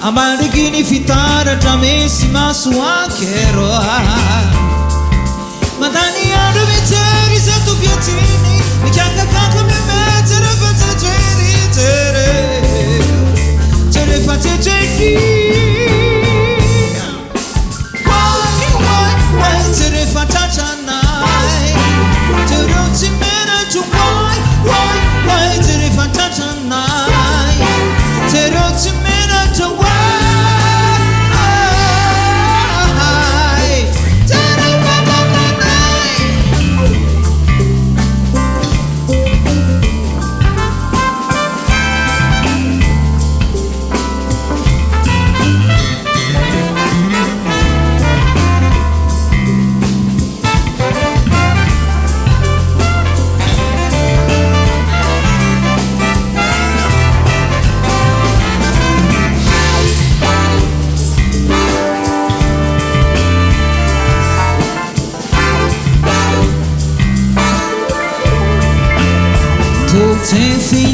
Amarigini fitara jamesi masuakero Madani adu miteri zetu vietini Mikiaka kaka mimetere fate tweri tere Tere fate tweri Why tere fata chanai Tere utimena tu why tere fata chanai Tere utimena tu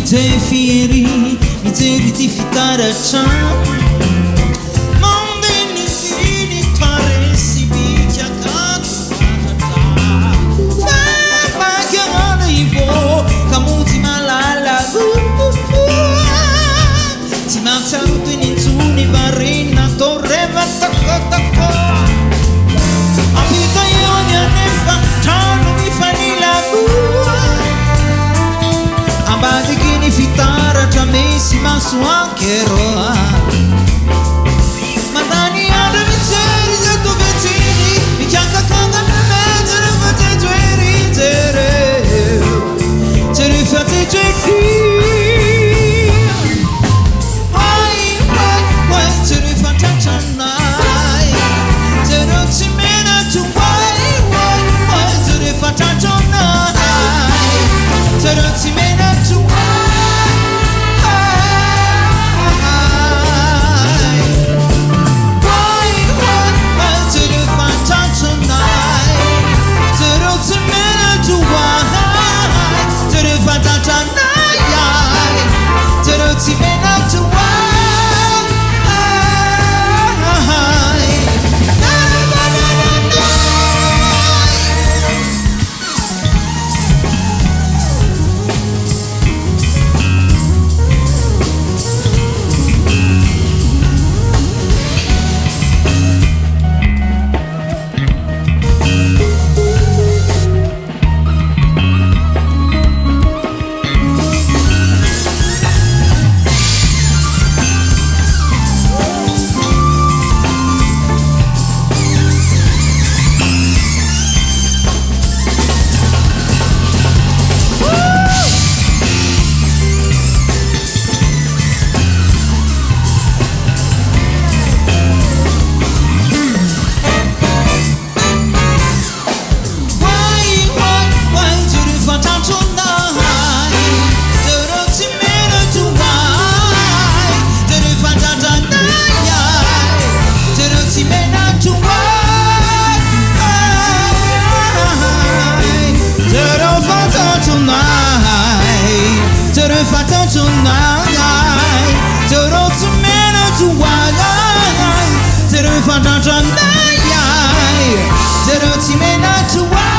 Tefiri, miteri ti fitara chan Mondeni fini paresi bicha katu Fema kiana ivo, kamuti malala Ti matarutu inintuni varina torreva tako Apita yonya nefa, tanu mi fanila Amarigini fitara jamesi masuakero Madani adu miteri zetu vietini Mikiaka kanga mimetere fate tweri tere Tere fate tweri Why tere fata chanai Tere utimena tu why tere fata chanai Tere utimena tu Fata tonight, Toro to mena to why, Toro fata tonight, Toro to mena to why.